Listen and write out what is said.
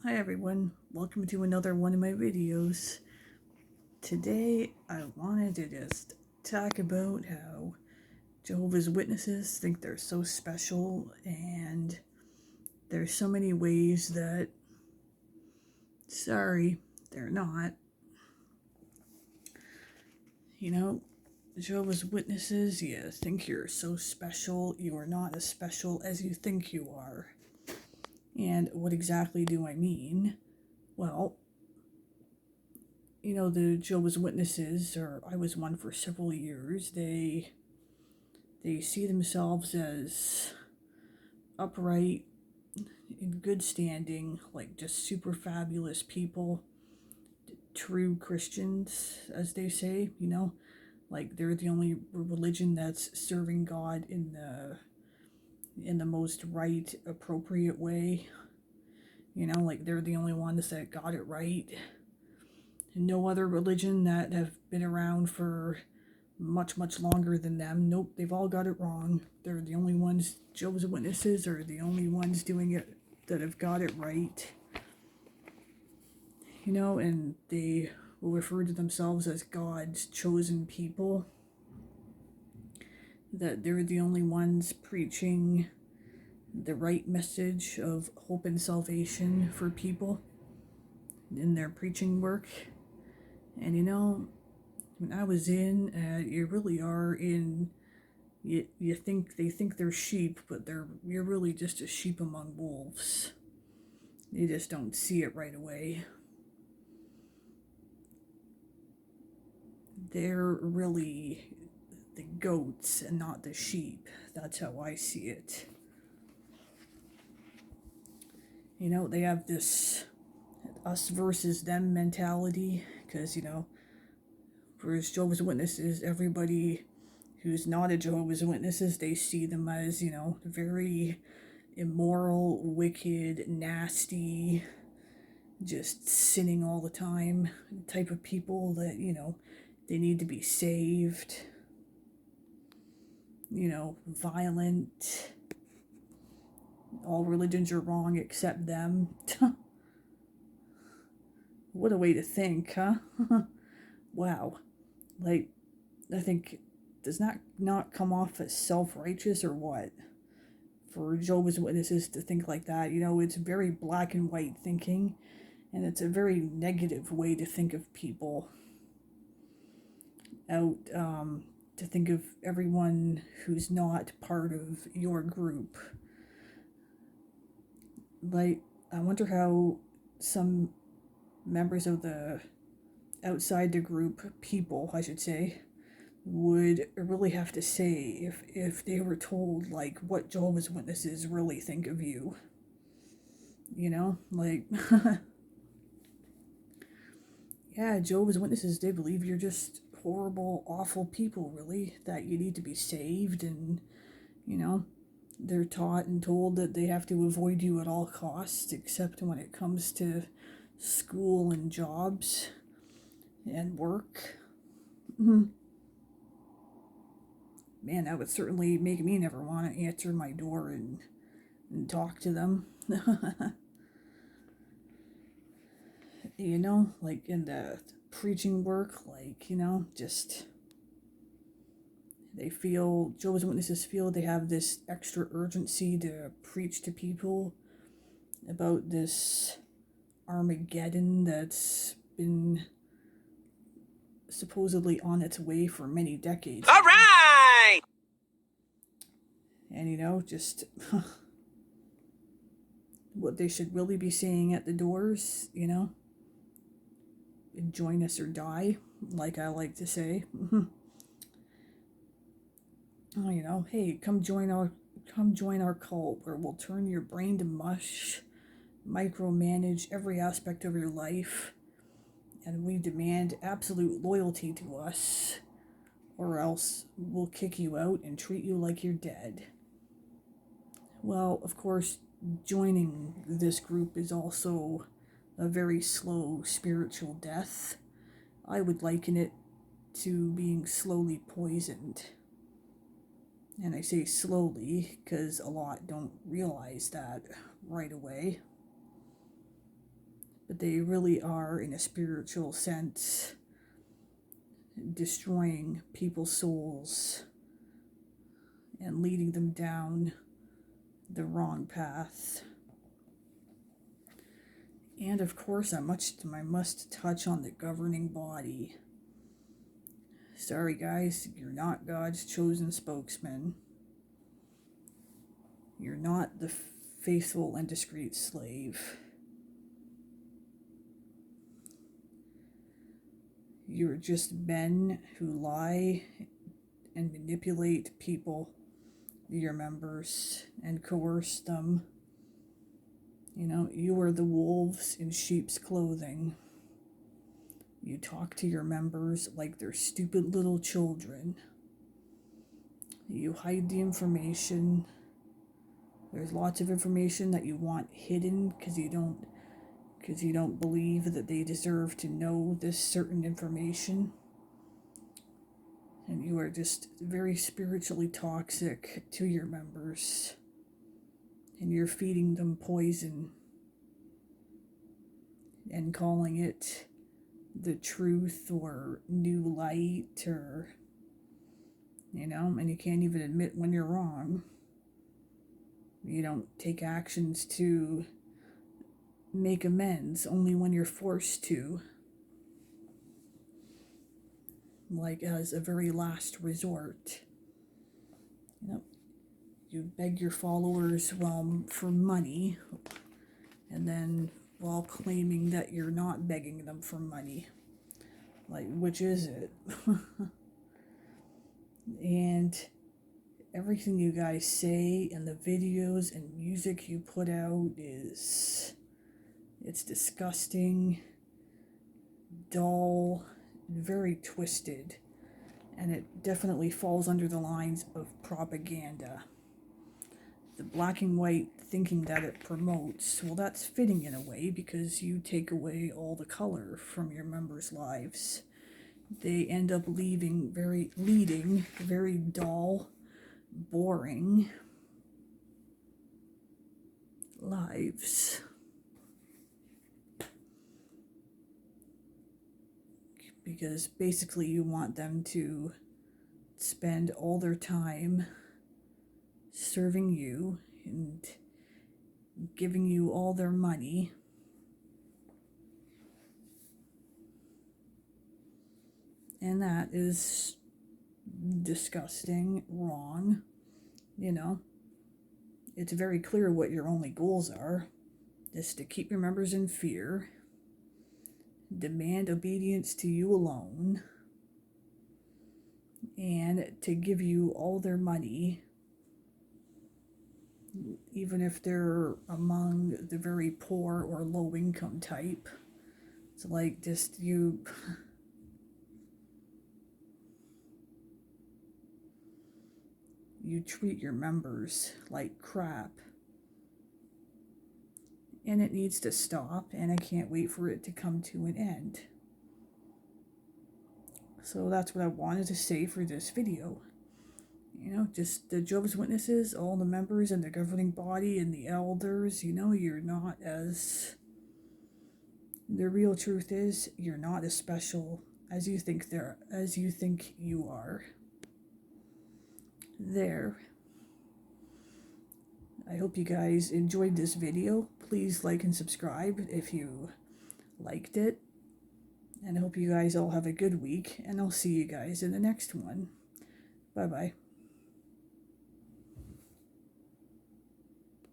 Hi everyone, welcome to another one of my videos. Today I wanted to just talk about how Jehovah's Witnesses think they're so special, and there's so many ways that, sorry, they're not. Jehovah's Witnesses, you think you're so special, you are not as special as you think you are. And what exactly do I mean? Well, the Jehovah's Witnesses, or I was one for several years, they see themselves as upright, in good standing, like just super fabulous people, true Christians, as they say, like they're the only religion that's serving God in the most right, appropriate way. Like they're the only ones that got it right. No other religion that have been around for much, much longer than them. Nope, they've all got it wrong. They're the only ones, Jehovah's Witnesses are the only ones doing it that have got it right. And they will refer to themselves as God's chosen people. That they're the only ones preaching the right message of hope and salvation for people in their preaching work. And when I was you really are in. You think they think they're sheep, but you're really just a sheep among wolves. You just don't see it right away. They're really the goats and not the sheep. That's how I see it. They have this us versus them mentality, because, for Jehovah's Witnesses, everybody who's not a Jehovah's Witnesses, they see them as, very immoral, wicked, nasty, just sinning all the time type of people that, they need to be saved, violent. All religions are wrong except them. What a way to think, huh? Wow. Like, I think, does that not come off as self-righteous or what? For Jehovah's Witnesses to think like that, it's very black and white thinking, and it's a very negative way to think of people. To think of everyone who's not part of your group. Like, I wonder how some members of the outside the group, people, I should say, would really have to say if they were told, like, what Jehovah's Witnesses really think of you. Like, yeah, Jehovah's Witnesses, they believe you're just horrible, awful people, really, that you need to be saved, and, they're taught and told that they have to avoid you at all costs, except when it comes to school and jobs and work. Man, that would certainly make me never want to answer my door and talk to them. Like in the preaching work, like, just Jehovah's Witnesses feel they have this extra urgency to preach to people about this Armageddon that's been supposedly on its way for many decades. All right! And just what they should really be saying at the doors, join us or die, like I like to say. Hey, come join our cult, where we'll turn your brain to mush, micromanage every aspect of your life, and we demand absolute loyalty to us, or else we'll kick you out and treat you like you're dead. Well, of course, joining this group is also a very slow spiritual death. I would liken it to being slowly poisoned. And I say slowly because a lot don't realize that right away. but they really are, in a spiritual sense, destroying people's souls and leading them down the wrong path. And of course, I must touch on the governing body. Sorry guys, you're not God's chosen spokesman. You're not the faithful and discreet slave. You're just men who lie and manipulate people, your members, and coerce them. You know, you are the wolves in sheep's clothing. You talk to your members like they're stupid little children. You hide the information. There's lots of information that you want hidden because you don't believe that they deserve to know this certain information. And you are just very spiritually toxic to your members. And you're feeding them poison and calling it the truth or new light, or, you know, and you can't even admit when you're wrong. You don't take actions to make amends, only when you're forced to, like as a very last resort. You know, you beg your followers for money, and then while claiming that you're not begging them for money. Like, which is it? And everything you guys say and the videos and music you put out it's disgusting, dull, very twisted, and it definitely falls under the lines of propaganda. The black and white thinking that it promotes, well, that's fitting in a way because you take away all the color from your members' lives. They end up leading very dull, boring lives. Because basically you want them to spend all their time serving you and giving you all their money. And that is disgusting, wrong. You know, it's very clear what your only goals are. Is to keep your members in fear, demand obedience to you alone, and to give you all their money, even if they're among the very poor or low income type. It's like just you treat your members like crap. And it needs to stop, and I can't wait for it to come to an end. So that's what I wanted to say for this video. You know, just the Jehovah's Witnesses, all the members and the governing body and the elders, you know, you're not as... The real truth is, you're not as special as you think you are. There. I hope you guys enjoyed this video. Please like and subscribe if you liked it. And I hope you guys all have a good week. And I'll see you guys in the next one. Bye-bye.